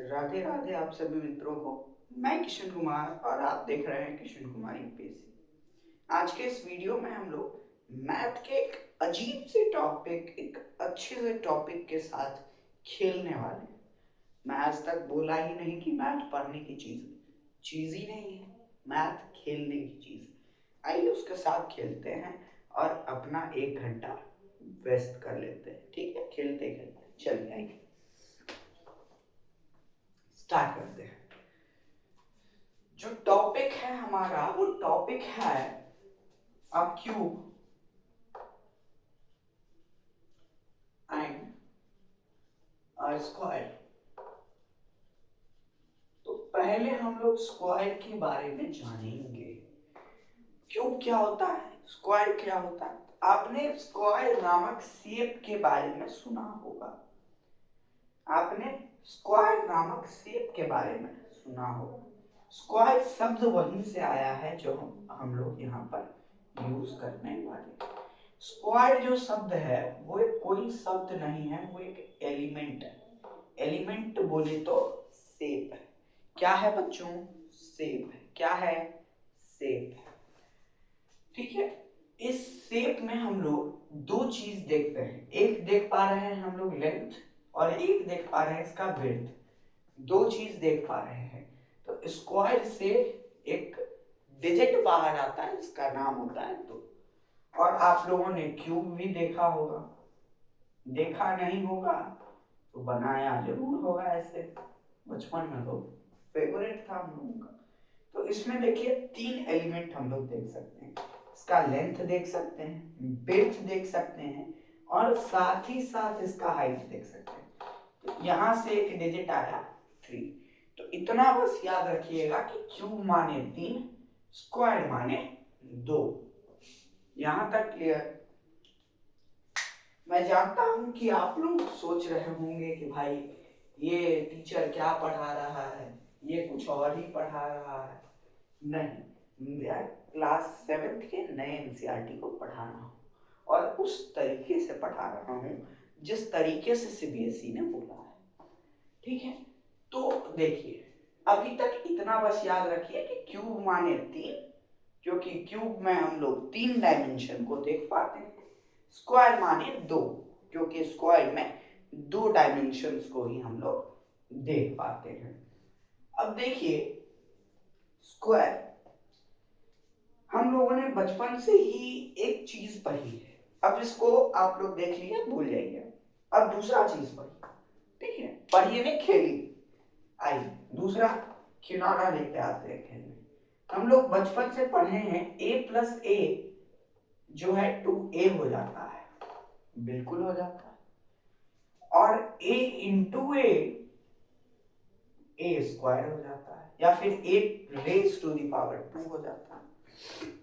राधे राधे आप सभी मित्रों को। मैं किशन कुमार और आप देख रहे हैं किशन कुमार यूपीएससी। आज के इस वीडियो में हम लोग मैथ के एक अजीब से टॉपिक, एक अच्छे से टॉपिक के साथ खेलने वाले हैं। मैं आज तक बोला ही नहीं कि मैथ पढ़ने की चीज ही नहीं है, मैथ खेलने की चीज। आइए उसके साथ खेलते हैं और अपना 1 घंटा वेस्ट कर लेते हैं। ठीक है, खेलते खेलते चलिए आइए स्टार्ट करते हैं। जो टॉपिक है हमारा, वो टॉपिक है अ क्यूब एंड अ स्क्वायर। तो पहले हम लोग स्क्वायर के बारे में जानेंगे। क्यूब क्या होता है, स्क्वायर क्या होता है। आपने स्क्वायर नामक शेप के बारे में सुना होगा। आपने स्क्वायर नामक शेप के बारे में सुना होगा। स्क्वायर शब्द वहीं से आया है जो हम लोग यहाँ पर यूज करने वाले। स्क्वायर जो शब्द है वो एक कोई शब्द नहीं है, वो एक एलिमेंट है। एलिमेंट बोले तो शेप है। क्या है बच्चों? शेप है। क्या है? शेप है। ठीक है, इस शेप में हम लोग दो चीज देखते हैं। एक देख पा रहे हैं हम लोग लेंथ, और एक देख पा रहे हैं इसका विड्थ। दो चीज देख पा रहे हैं। तो स्क्वायर से एक डिजिट बाहर आता है, इसका नाम होता है दो। और आप लोगों ने क्यूब भी देखा होगा, देखा नहीं होगा तो बनाया जरूर होगा। ऐसे बचपन में तो फेवरेट था हम लोगों का। तो इसमें देखिए 3 एलिमेंट हम लोग देख सकते हैं। इसका लेंथ देख सकते हैं, विड्थ देख सकते हैं, और साथ ही साथ इसका हाइट देख सकते हैं। तो यहां से एक डिजिट आया 3। तो इतना बस याद रखिएगा कि क्यूब माने 3, स्क्वायर माने 2। यहां तक क्लियर? मैं जानता हूं कि आप लोग सोच रहे होंगे कि भाई ये टीचर क्या पढ़ा रहा है, ये कुछ और ही पढ़ा रहा है। नहीं, मैं क्लास 7 के नए एनसीईआरटी को पढ़ा रहा हूँ, और उस तरीके से पढ़ा रहा हूँ जिस तरीके से सीबीएसई ने बोला है। ठीक है, तो देखिए अभी तक इतना बस याद रखिए कि क्यूब माने 3, क्योंकि क्यूब में हम लोग 3 डायमेंशन को देख पाते हैं। स्क्वायर माने 2, क्योंकि स्क्वायर में 2 डायमेंशंस को ही हम लोग देख पाते हैं। अब देखिए स्क्वायर, हम लोगों ने बचपन से ही एक चीज पढ़ी है। अब इसको आप लोग देख लिए, भूल जाइए। अब दूसरा चीज पढ़िए। ठीक है, पढ़िए नहीं, खेलिए। आइए दूसरा खिलौना लेके आते हैं खेलने। हम लोग बचपन से पढ़े हैं a प्लस ए जो है 2a हो जाता है। बिल्कुल हो जाता है। और a इंटू ए स्क्वायर हो जाता है, या फिर a raise to the power 2 हो जाता है।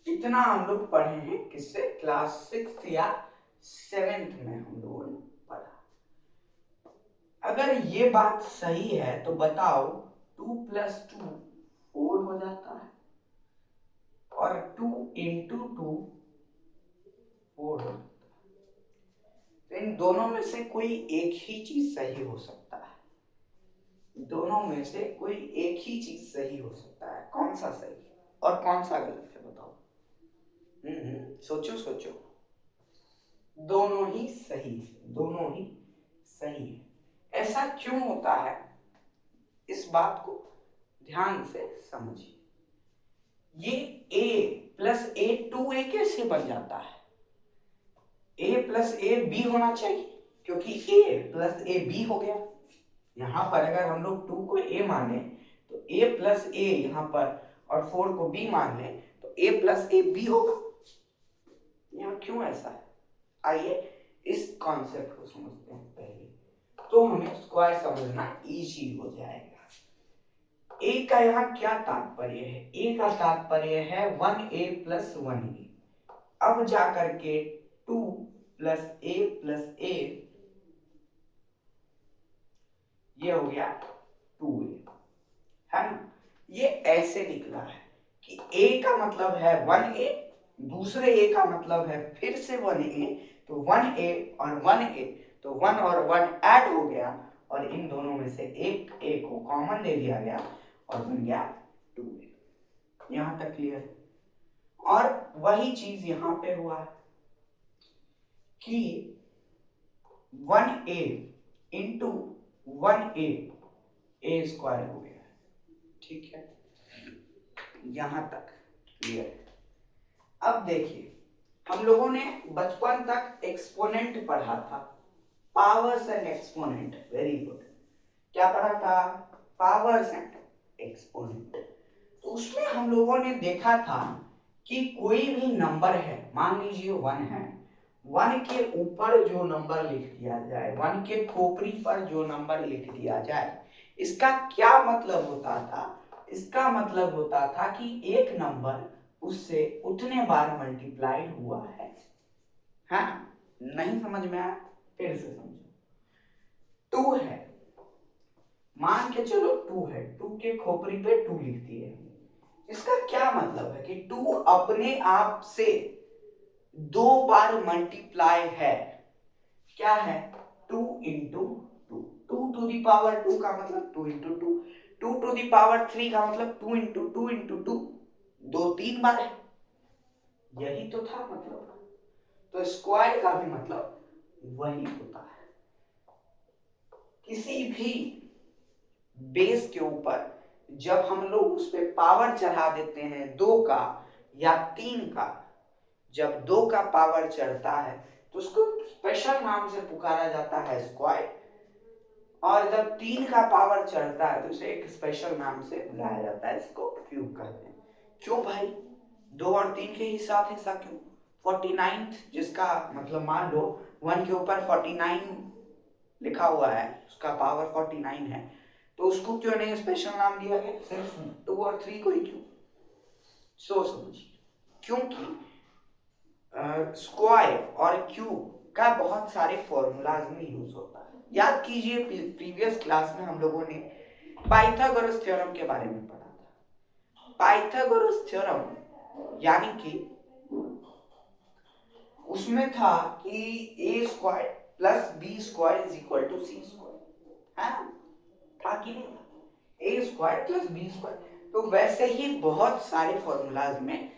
इतना हम लोग पढ़े हैं किससे? क्लास 6 या 7th में हम लोगों ने पढ़ा। अगर ये बात सही है तो बताओ 2 प्लस 2 4 हो जाता है, और 2 इंटू 2 4 हो जाता है। तो इन दोनों में से कोई एक ही चीज सही हो सकता है। दोनों में से कोई एक ही चीज सही हो सकता है। कौन सा सही और कौन सा गलत है बताओ? सोचो सोचो। दोनों ही सही है, दोनों ही सही है। ऐसा क्यों होता है, इस बात को ध्यान से समझिए। ये a प्लस ए 2a कैसे बन जाता है? a प्लस ए बी होना चाहिए, क्योंकि a प्लस ए बी हो गया। यहां पर अगर हम लोग 2 को a माने तो a प्लस ए यहां पर, और 4 को b मान लें तो a प्लस ए बी होगा। यहाँ क्यों ऐसा है? आइए इस कॉन्सेप्ट को समझते हैं पहले, तो हमें स्क्वायर समझना इजी हो जाएगा। ए का यहाँ क्या तात्पर्य है? ए का तात्पर्य है 1a प्लस 1a। अब जाकर के 2 प्लस ए ये हो गया 2a, है ना? ये ऐसे निकला है कि a का मतलब है 1a, दूसरे a का मतलब है फिर से 1a, तो 1a और 1a, तो 1 और 1 ऐड हो गया, और इन दोनों में से एक ए को कॉमन ले लिया गया और बन गया 2a। यहां तक क्लियर है। और वही चीज यहां पे हुआ कि 1a इंटू 1a ए स्क्वायर हो गया। ठीक है, यहां तक क्लियर है। अब देखिए, हम लोगों ने बचपन तक एक्सपोनेंट पढ़ा था, powers and exponent. Very good. क्या पढ़ा था? Powers and exponent. तो उसमें हम लोगों ने देखा था कि कोई भी नंबर है, मान लीजिए 1 है, 1 के ऊपर जो नंबर लिख दिया जाए, 1 के खोपड़ी पर जो नंबर लिख दिया जाए, इसका क्या मतलब होता था? इसका मतलब होता था कि एक नंबर उससे उतने बार मल्टीप्लाइड हुआ है। हाँ, नहीं समझ में आया? फिर से समझो। 2 है, मान के चलो 2 है, 2 के खोपड़ी पे 2 लिख दिए। इसका क्या मतलब है कि 2 अपने आप से 2 बार मल्टीप्लाई है। क्या है? 2 इंटू 2, 2 टू दी पावर 2 का मतलब 2 इंटू 2, 2 टू दी पावर 3 का मतलब 2 इंटू 2 इंटू 2, 2 3 बार है। यही तो था मतलब। तो स्क्वायर का भी मतलब वही होता है। किसी भी बेस के ऊपर जब हम लोग उस पर पावर चढ़ा देते हैं 2 का या 3 का, जब 2 का पावर चढ़ता है तो उसको स्पेशल नाम से पुकारा जाता है स्क्वायर, और जब 3 का पावर चढ़ता है तो उसे एक स्पेशल नाम से बुलाया जाता है, इसको क्यूब कहते हैं। क्यों भाई? 2 और 3 के ही साथ ऐसा क्यों? 49, जिसका मतलब मान लो 1 के ऊपर 49 लिखा हुआ है, उसका पावर 49 है, तो उसको क्यों नहीं स्पेशल नाम दिया गया? सिर्फ 2 और 3 को ही क्यों? सोच समझिए। क्योंकि स्क्वायर और क्यूब का बहुत सारे फॉर्मूलाज में यूज होता है। याद कीजिए, प्रीवियस क्लास में हम लोगों ने पाइथागोरस थ्योरम के बारे में पढ़ा था। पाइथागोरस थ्योरम यानी कि उसमें था कि A square plus B square is equal to C square, है ना? था कि नहीं था? A square plus B square. तो वैसे ही बहुत सारे फॉर्मूलाज में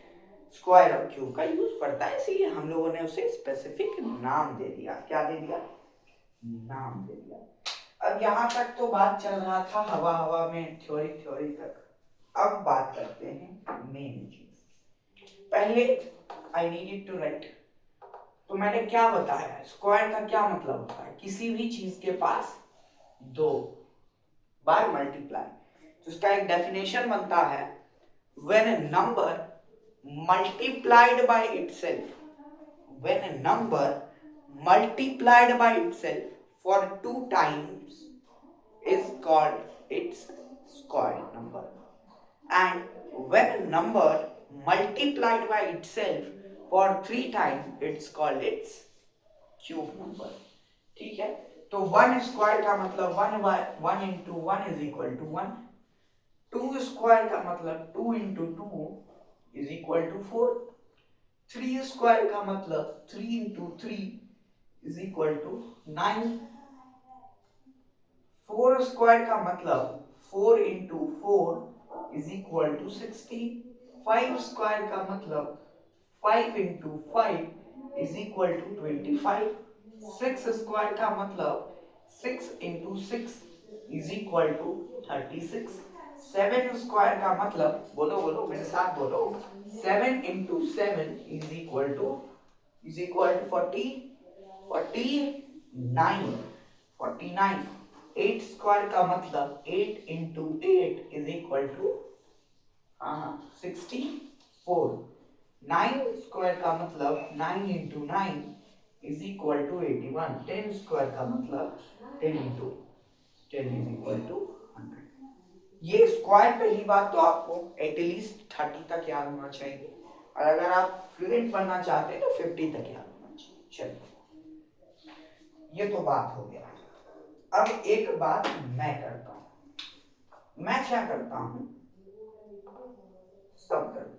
स्क्वायर और क्यूब का यूज पड़ता है, इसलिए हम लोगों ने उसे स्पेसिफिक नाम दे दिया। क्या दे दिया? नाम दे दिया। अब यहां तक तो बात चल रहा था हवा हवा में, थ्योरी तक। अब बात करते हैं मेन चीज। पहले आई नीड टू राइट। तो मैंने क्या बताया? स्क्वायर का क्या मतलब होता है? किसी भी चीज के पास 2 बार मल्टीप्लाई। तो उसका एक डेफिनेशन बनता है, when a number multiplied by itself, when a number multiplied by itself for 2 times is called its square number, and when a number multiplied by itself for 3 times it's called its cube number। ठीक है, तो 1 square का मतलब 1 into 1 is equal to 1, 2 square का मतलब 2 into 2 is equal to 4, 3 square का मतलब 3 into 3 is equal to 9, 4 square का मतलब 4 into 4 is equal to 16, 5 square का मतलब 5 into 5 is equal to 25, 6 square का मतलब 6 into 6 is equal to 36, 7 square का मतलब, बोलो बोलो मेरे साथ बोलो, 7 into 7 is equal to 49, 49। 8 square का मतलब 8 into 8 is equal to 64, 9 square का मतलब 9 into 9 is equal to 81, 10 square का मतलब 10 इंटू 10 इज इक्वल टू 100। ये स्क्वायर पहली बात तो आपको एटलीस्ट 30 तक याद होना चाहिए, और अगर आप फ्लुएंट बनना चाहते हैं तो 50 तक याद होना चाहिए। चलिए, ये तो बात हो गया। अब एक बात मैं करता हूं। मैं क्या करता हूं? सब करते हैं।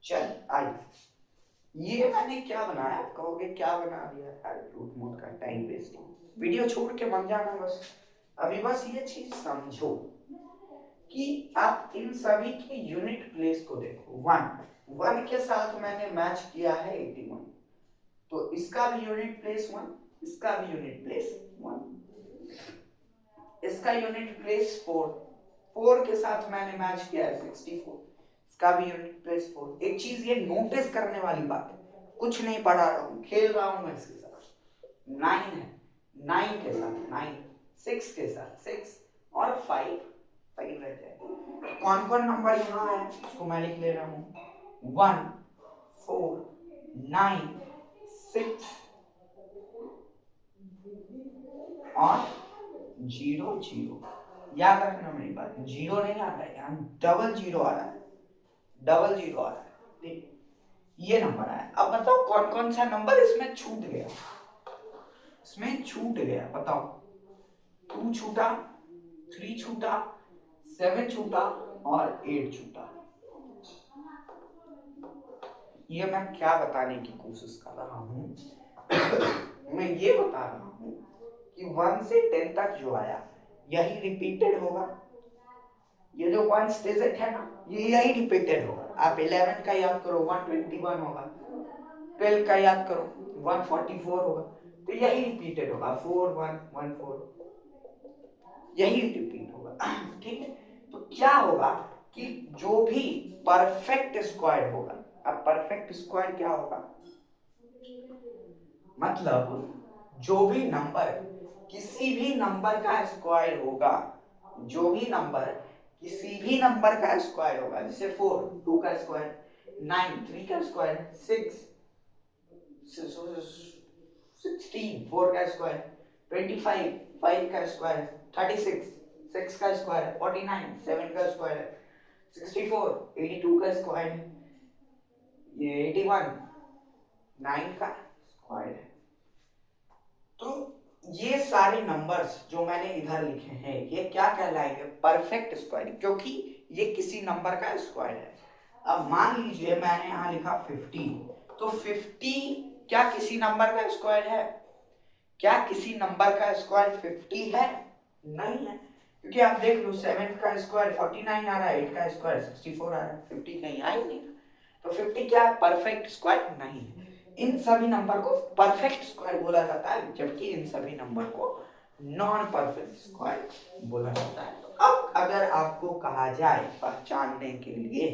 चल आई, ये मैंने क्या बनाया, आप कहोगे क्या बना दिया यार, रूट मोड का टाइम वेस्टिंग। वीडियो छोड़ के मत जाना बस, अभी बस ये चीज समझो कि आप इन सभी की यूनिट प्लेस को देखो। वन वन के साथ मैंने मैच किया है 81, तो इसका भी यूनिट प्लेस वन, इसका भी यूनिट प्लेस वन, इसका यूनिट प्लेस फोर, फोर के साथ मैंने मैच किया है 64, इसका भी यूनिट प्लेस फोर। एक चीज ये नोटिस करने वाली बात है, कुछ नहीं पढ़ा रहा हूँ, खेल रहा हूँ मैं इसके साथ। नाइन है, नाइन के साथ नाइन, सिक्स के साथ सिक्स, और फाइव, फाइव रह जाए। कौन कौन नंबर यहाँ है उसको मैं लिख ले रहा हूँ, वन, फोर, नाइन, सिक्स और जीरो जीरो। याद रखना मेरी बात, जीरो नहीं आ रहा है यहाँ, डबल जीरो आ रहा है, डबल जीरो आ रहा है। ठीक, ये नंबर आया। अब बताओ कौन कौन सा नंबर इसमें छूट गया, इसमें छूट गया बताओ। टू छूटा, थ्री छूटा, सेवन छूटा और एट छूटा। ये मैं क्या बताने की कोशिश कर रहा हूं मैं ये बता रहा हूं कि 1 से 10 तक जो आया यही रिपीटेड होगा। ये जो 1 डिजिट है ना, ये यही रिपीटेड होगा। आप 11 का याद करो 121 होगा, 12 का याद करो 144 होगा, तो यही रिपीटेड होगा 4114, यही रिपीट होगा। ठीक है, तो क्या होगा कि जो भी परफेक्ट स्क्वायर होगा, अब परफेक्ट स्क्वायर क्या होगा, मतलब जो भी नंबर किसी भी नंबर का स्क्वायर होगा, जो भी नंबर किसी भी नंबर का स्क्वायर होगा, जैसे 4 2 का स्क्वायर, 9 3 का स्क्वायर, 6 16 4 का स्क्वायर, 25 5 का स्क्वायर, 36 6 का स्क्वायर, 49 7 का स्क्वायर, 64 82 का स्क्वायर, ये 81 9 का स्क्वायर है। तो ये सारे नंबर्स जो मैंने इधर लिखे हैं ये क्या कहलाएंगे, परफेक्ट स्क्वायर, क्योंकि ये किसी नंबर का स्क्वायर है। अब मान लीजिए मैंने यहाँ लिखा 50, तो 50 क्या किसी नंबर का स्क्वायर है, क्या किसी नंबर का स्क्वायर 50 है, नहीं है, क्योंकि आप देख लो 7 का स्क्वायर 49 आ रहा है, 8 का स्क्वायर 64 आ रहा है, 50 कहीं आ ही नहीं। तो 50 क्या परफेक्ट स्क्वायर नहीं है। इन सभी नंबर को परफेक्ट स्क्वायर बोला जाता है, जबकि इन सभी नंबर को नॉन परफेक्ट स्क्वायर बोला जाता है। तो अब अगर आपको कहा जाए पहचानने के लिए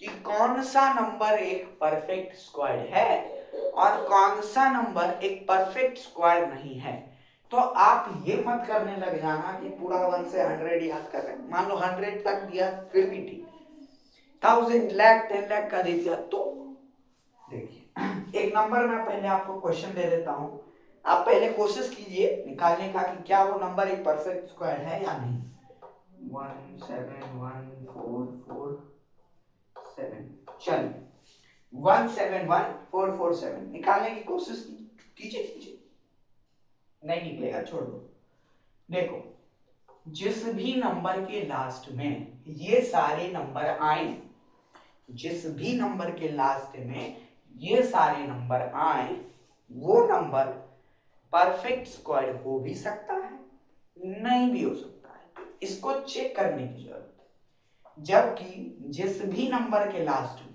कि कौन सा नंबर एक परफेक्ट स्क्वायर है और कौन सा नंबर एक परफेक्ट स्क्वायर नहीं है, तो आप ये मत करने लग जाना कि पूरा 1 से 100 याद कर रहे हैं। मान लो 100 तक दिया फिर भी ठीक, 1000 लाख 10 लाख का दे दिया तो देखिए, एक नंबर मैं पहले आपको क्वेश्चन दे देता हूं, आप पहले कोशिश कीजिए निकालने का कि क्या वो नंबर एक परफेक्ट स्क्वायर है या नहीं। 171447, चलिए 171447 निकालने की कोशिश कीजिए कीजिए, नहीं निकलेगा छोड़ दो। देखो जिस भी नंबर के लास्ट में ये सारे नंबर आए, जिस भी नंबर के लास्ट में ये सारे नंबर आए, वो नंबर परफेक्ट स्क्वायर हो भी सकता है, नहीं भी हो सकता है, इसको चेक करने की जरूरत है। जबकि जिस भी नंबर के लास्ट में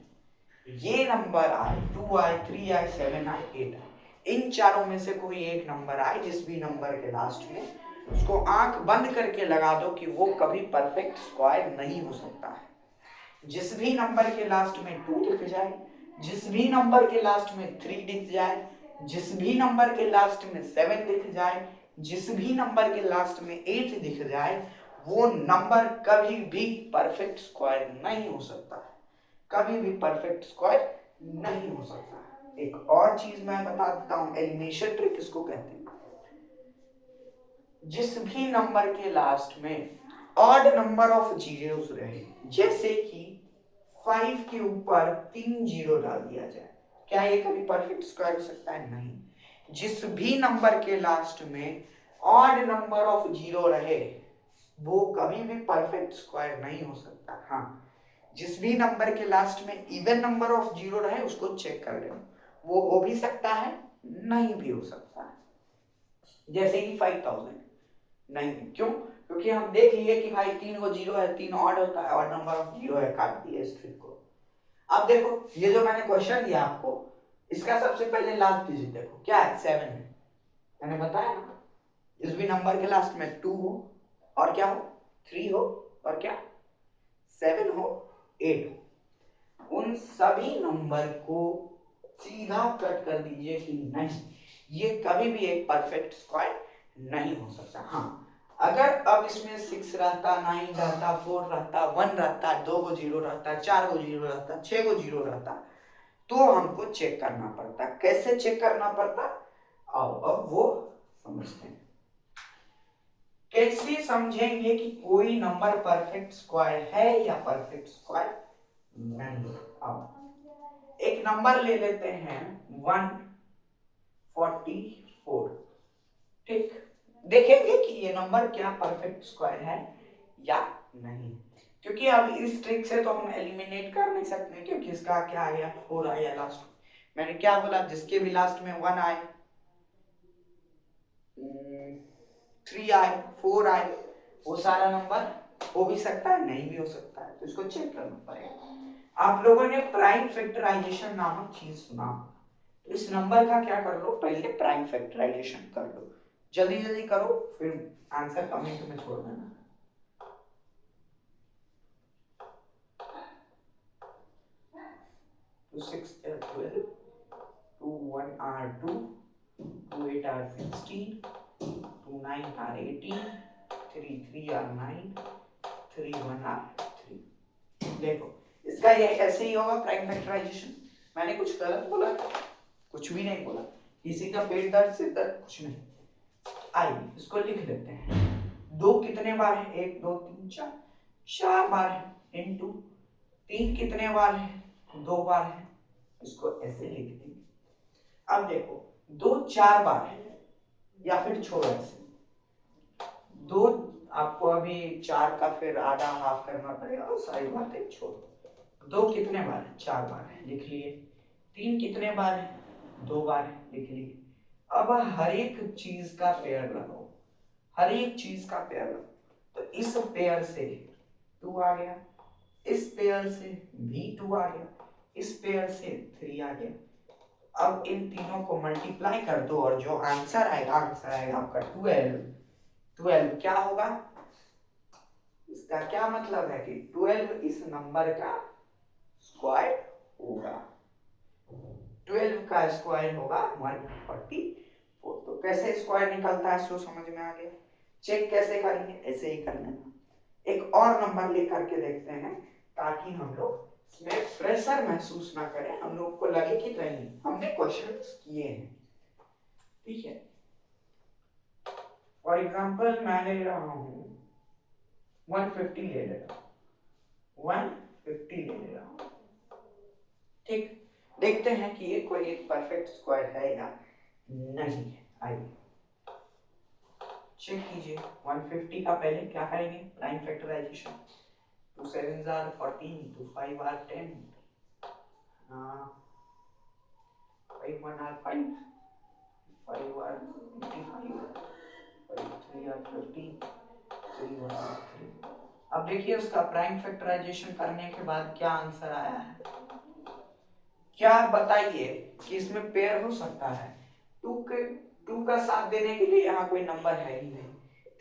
ये नंबर आए, 2 आए, 3 आए, 7 आए, 8 आए, इन चारों में से कोई एक नंबर आए जिस भी नंबर के लास्ट में, उसको आंख बंद करके लगा दो कि वो कभी परफेक्ट स्क्वायर नहीं हो सकता है। जिस भी नंबर के लास्ट में 2 दिख जाए, जिस भी नंबर के लास्ट में 3 दिख जाए, जिस भी नंबर के लास्ट में 7 दिख जाए, जिस भी नंबर के लास्ट में 8 दिख जाए, वो नंबर कभी भी परफेक्ट स्क्वायर नहीं हो सकता है, कभी भी परफेक्ट स्क्वायर नहीं हो सकता है। एक और चीज मैं बता देता हूं, एलिमिनेशन ट्रिक इसको कहते हैं। जिस भी नंबर के लास्ट में ऑड नंबर ऑफ जीरोस रहे, जैसे कि 5 के ऊपर 3 जीरो डाल दिया जाए, क्या ये कभी परफेक्ट स्क्वायर हो सकता है, नहीं। जिस भी नंबर के लास्ट में ऑड नंबर ऑफ जीरो रहे, वो कभी भी परफेक्ट स्क्वायर नहीं हो सकता। हाँ, जिस भी नंबर के लास्ट में इवन नंबर ऑफ जीरो रहे उसको चेक कर लेना, वो हो भी सकता है, नहीं भी हो सकता है। जैसे कि 5000 नहीं, क्यों? क्योंकि हम देख लिए कि भाई 3 को जीरो है, 3 ऑड होता है, ऑड नंबर ऑफ जीरो है, काट दिए इस ट्रिक को। अब देखो ये जो मैंने क्वेश्चन दिया आपको, इसका सबसे पहले लास्ट डिजिट देखो क्या है, 7 है, मैंने बताया ना। इस भी नंबर के लास्ट में 2 हो और क्या हो, 3 हो और क्या 7 हो, 8 हो, उन सभी नंबर को सीधा कट कर दीजिए कि नहीं, ये कभी भी एक परफेक्ट स्क्वायर नहीं हो सकता। हाँ, अगर अब इसमें 6 रहता, 9 रहता, 4 रहता, 1 रहता, 2 को जीरो रहता, 4 को जीरो रहता, 6 को जीरो रहता, तो हमको चेक करना पड़ता। कैसे चेक करना पड़ता, आओ अब वो समझते हैं। कैसे समझेंगे कि कोई नंबर परफेक्ट स्क्वायर है या परफेक्ट स्क्वायर नहीं। आओ एक नंबर ले लेते हैं 144, ठीक, देखेंगे कि ये नंबर क्या परफेक्ट स्क्वायर है या नहीं। क्योंकि अब इस ट्रिक से तो हम एलिमिनेट कर नहीं सकते, क्योंकि इसका क्या आया, 4 आया लास्ट। मैंने क्या बोला, जिसके भी लास्ट में 1 आए, 3 आए, 4 आए, वो सारा नंबर हो भी सकता है, नहीं भी हो सकता है, तो इसको चेक करना पड़ेगा। आप लोगों ने प्राइम फैक्टराइजेशन नामक चीज सुना, तो इस नंबर का क्या कर लो, पहले प्राइम फैक्टराइजेशन कर लो, जल्दी जल्दी करो, फिर आंसर कमेंट में छोड़ देना। तो 6 12, 2 1 are 2, 2 8 are 16, 2 9 are 18, 3 3 are 9, 3 1 are 3। देखो इसका ये ऐसे ही होगा प्राइम फैक्टराइजेशन। मैंने कुछ गलत बोला, कुछ भी नहीं बोला, किसी का पेट दर्द से दर्द कुछ नहीं। आइए इसको लिख लेते हैं। 2 कितने बार है, 1 2 3 4, 4 बार है, इनटू 3 कितने बार है, 2 बार है, इसको ऐसे लिख देंगे। अब देखो 2 4 बार है, या फिर छोड़ो ऐसे, 2 आपको अभी 4 का फिर आधा हाफ करना पड़ेगा, और सारी बातें छोड़ो। 2 कितने बार है, 4 बार है, लिख लिए। 3 कितने बार है, 2 बार है, लिख लिए। अब हर एक चीज का पेयर लगाओ, हर एक चीज का पेयर लगाओ, तो इस पेयर से 2 आ गया, इस पेयर से भी 2 आ गया, इस पेयर से 3 आ गया। अब इन तीनों को मल्टीप्लाई कर दो और जो आंसर आएगा आपका 12। 12 क्या होगा, इसका क्या मतलब है कि 12 इस नंबर का स्क्वायर होगा, 12 का स्क्वायर होगा 144। तो कैसे स्क्वायर निकलता है इसको समझ में आ गया। चेक कैसे करेंगे, ऐसे ही करना है। एक और नंबर लेकर के देखते हैं, ताकि हम लोग इसमें प्रेशर महसूस ना करें, हम लोग को लगे कि नहीं हमने क्वेश्चंस किए हैं, ठीक है। फॉर एग्जांपल मैं ले रहा हूं 150 ले रहा हूं, 150 ले रहा हूं, ठीक। देखते हैं कि ये कोई एक परफेक्ट स्क्वायर है या नहीं है। आइए चेक कीजिए। 150 का पहले क्या करेंगे, prime factorisation. 2 7s are 14, 2 5 are 10, 5 1 are 5, 5 are 25, 5 3 are 15, 3 1 are 3। अब देखिए उसका प्राइम फैक्टराइजेशन करने के बाद क्या आंसर आया है, क्या बताइए कि इसमें पेयर हो सकता है। 2 का साथ देने के लिए यहाँ कोई नंबर है ही नहीं,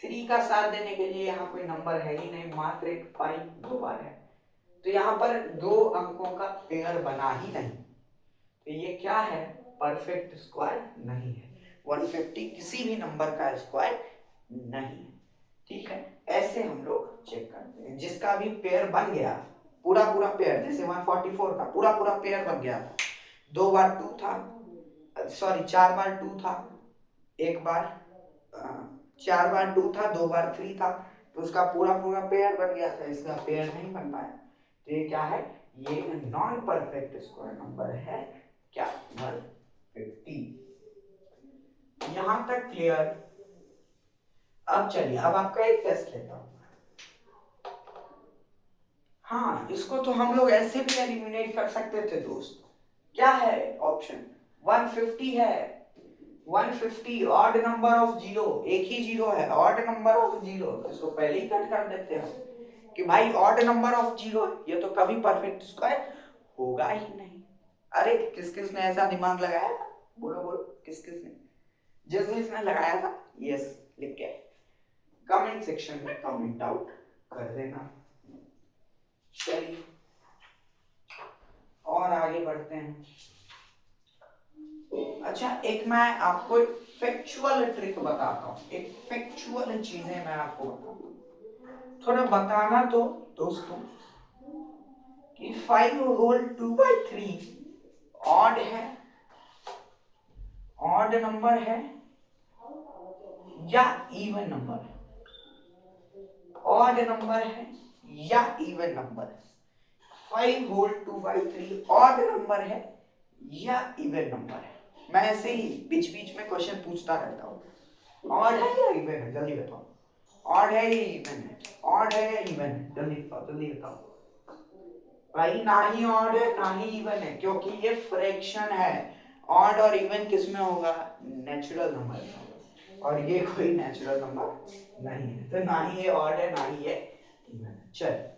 3 का साथ देने के लिए यहाँ कोई नंबर है ही नहीं, मात्र एक 5 2 बार है, तो यहाँ पर 2 अंकों का पेयर बना ही नहीं, तो ये क्या है, परफेक्ट स्क्वायर नहीं है। 150 किसी भी नंबर का स्क्वायर नहीं है, ठीक है। ऐसे हम लोग चेक करते हैं, जिसका भी पेयर बन गया, पूरा पूरा पेयर, जैसे 144 का पूरा पूरा पेयर बन गया था, 2 बार 2 था, सॉरी 4 बार 2 था, एक बार 4 बार 2 था, 2 बार 3 था, तो उसका पूरा पूरा पेयर बन गया था, इसका पेयर नहीं बन पाया, तो ये क्या है, ये नॉन परफेक्ट स्क्वायर नंबर है, क्या 150। यहां तक क्लियर। अब चलिए अब आपका एक टेस्ट लेता हूं, हाँ, इसको तो हम लोग ऐसे भी एलिमिनेट कर सकते थे दोस्त। क्या है ऑप्शन? 150 है। 150 ऑड नंबर ऑफ जीरो, एक ही जीरो है, ऑड नंबर ऑफ जीरो, इसको पहले ही कट कर देते हैं कि भाई ऑड नंबर ऑफ जीरो, ये तो कभी परफेक्ट स्क्वायर होगा ही नहीं। अरे किस किस ने ऐसा दिमाग लगाया था? बोलो बोलो, किस किस ने? जिसने लगाया था यस लिख के कमेंट सेक्शन में कमेंट आउट कर देना। चलिए और आगे बढ़ते हैं। अच्छा, एक मैं आपको एक फैक्चुअल ट्रिक बताता हूँ, एक फैक्चुअल चीजें मैं आपको बताता हूँ, थोड़ा बताना तो दोस्तों कि 5 होल 2/3 ऑड है, ऑड नंबर है या इवन नंबर है? ऑड नंबर है या इवन नंबर है? 5 होल 2/3 ऑड नंबर है या इवन नंबर है? मैं ऐसे ही बीच बीच में क्वेश्चन पूछता रहता हूँ, ऑड है या इवन है, जल्दी बताओ। ऑड है या इवन है? ऑड है या इवन है? जल्दी बताओ, जल्दी बताओ भाई। ना ही ऑड है ना ही इवन है, क्योंकि ये फ्रैक्शन है। ऑड और इवन किस में होगा? नेचुरल नंबर में होगा, और ये कोई नेचुरल नंबर नहीं है, तो ना ही ये ऑड है ना ही ये इवन है। चल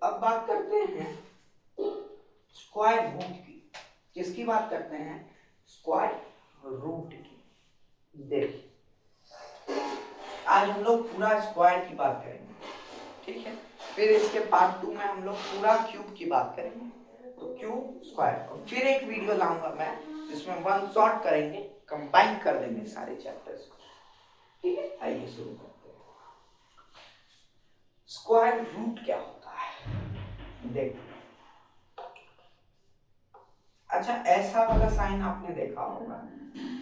अब बात करते हैं स्क्वायर रूट की। किसकी बात करते हैं? स्क्वायर रूट की। देखिए आज हम लोग पूरा स्क्वायर की बात करेंगे, ठीक है? फिर इसके पार्ट 2 में हम लोग पूरा क्यूब की बात करेंगे, तो क्यूब स्क्वायर, और फिर एक वीडियो लाऊंगा मैं जिसमें वन शॉट करेंगे, कंबाइन कर देंगे सारे चैप्टर्स को, ठीक है? आइए शुरू करते हैं। स्क्वायर रूट क्या होता है देखो। अच्छा, ऐसा वाला साइन आपने देखा होगा,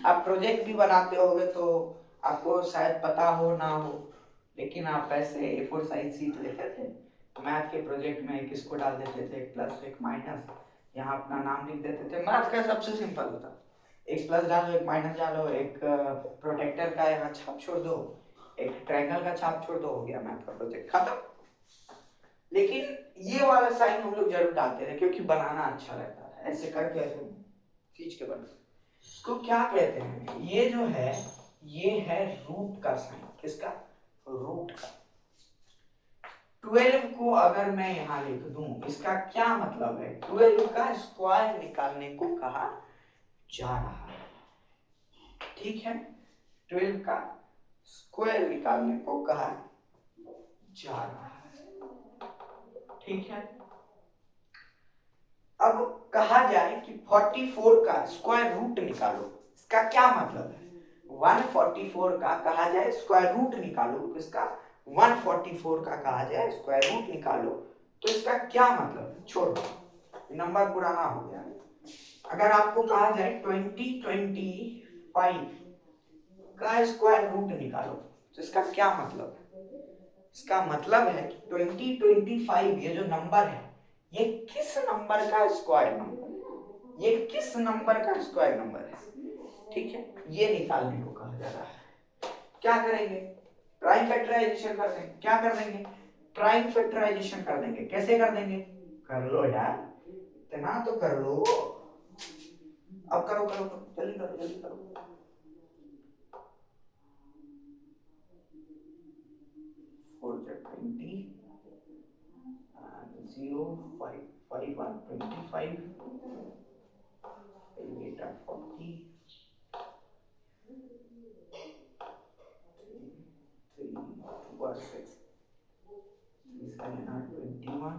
आप प्रोजेक्ट भी बनाते होगे तो आपको शायद पता हो ना हो, लेकिन आप ऐसे A4 साइज सीट लेते थे, मैथ के प्रोजेक्ट में एक इसको डाल देते थे, एक प्लस एक माइनस, यहाँ अपना नाम लिख देते थे। मैथ का सबसे सिंपल होता, एक प्लस डालो एक माइनस डालो, एक प्रोटेक्टर का यहाँ छाप छोड़ दो, एक ट्रायंगल का छाप छोड़ दो, हो गया मैथ का प्रोजेक्ट खत्म। लेकिन ये वाला साइन हम लोग जरूर डालते थे क्योंकि बनाना अच्छा रहता है, ऐसे करके ऐसे खींच के बना। इसको क्या कहते हैं? ये जो है ये है रूट का साइन। किसका? रूट का। 12 को अगर मैं यहां लिख दूं, इसका क्या मतलब है? 12 का स्क्वायर निकालने को कहा जा रहा है, ठीक है? 12 का स्क्वायर निकालने को कहा जा रहा है, ठीक है? अब कहा जाए कि 44 का स्क्वायर रूट निकालो, इसका क्या मतलब है? 144 का कहा जाए स्क्वायर रूट निकालो, किसका? 144 का कहा जाए स्क्वायर रूट निकालो, तो इसका क्या मतलब है? छोड़ो, नंबर पुराना हो गया। अगर आपको कहा जाए 2025 का स्क्वायर रूट निकालो, तो इसका क्या मतलब है? इसका मतलब है कि 2025 ये जो नंबर है, ये किस नंबर का स्क्वायर नंबर है? ये किस नंबर का स्क्वायर नंबर है, ठीक है? ये निकालने को कहा जा रहा है। क्या करेंगे? प्राइम फैक्टराइजेशन कर देंगे। क्या कर देंगे? प्राइम फैक्टराइजेशन कर देंगे। कैसे कर देंगे? कर लो यार, इतना तो कर लो। अब करो करो करो, जल्दी करो जल्दी करो। 4 20 0 5 5 1 25 8 40 3 2 6 7 21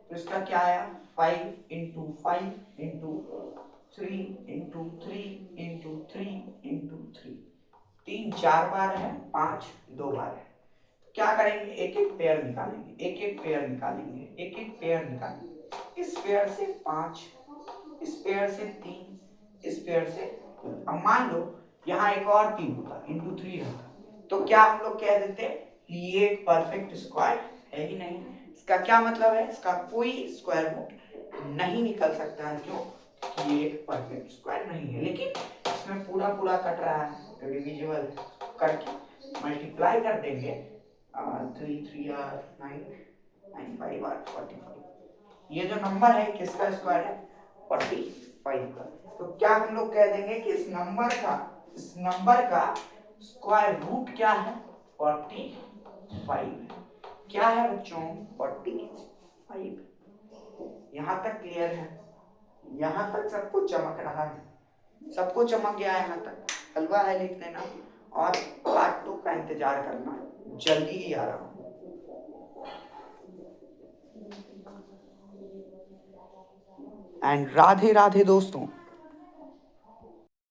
तो इसका क्या आया? 5 into 5 into 3 into 3 into 3 into 3, 3 4 बार है, 5 2 बार है। क्या करेंगे? एक एक पेयर निकालेंगे, एक एक पेयर निकालेंगे, एक एक पेयर निकालेंगे। इस पेयर से 5, इस पेयर से 3, इस पेयर से। अब मान लो यहाँ एक और 3 होता, इंटू 3 रहता, तो क्या हम लोग कह देते ये एक परफेक्ट स्क्वायर है ही नहीं। इसका क्या मतलब है? इसका कोई स्क्वायर रूट नहीं निकल सकता है, क्यों? कि ये एक परफेक्ट स्क्वायर नहीं है। लेकिन इसमें पूरा पूरा कट रहा है, तो डिविजिबल करके मल्टीप्लाई कर देंगे। 3 3 आर 9, 9 5 आर 45। ये जो नंबर है किसका स्क्वायर है? 45 का। तो क्या हम लोग कह देंगे कि इस नंबर का स्क्वायर रूट क्या है? 45। क्या है बच्चों? 45। यहाँ तक क्लियर है? यहाँ तक सबको चमक रहा है? सबको चमक गया है यहाँ तक? हलवा है लिख देना, और पार्ट 2 का इंतजार करना, जल्दी ही आ रहा हूँ। एंड राधे राधे दोस्तों।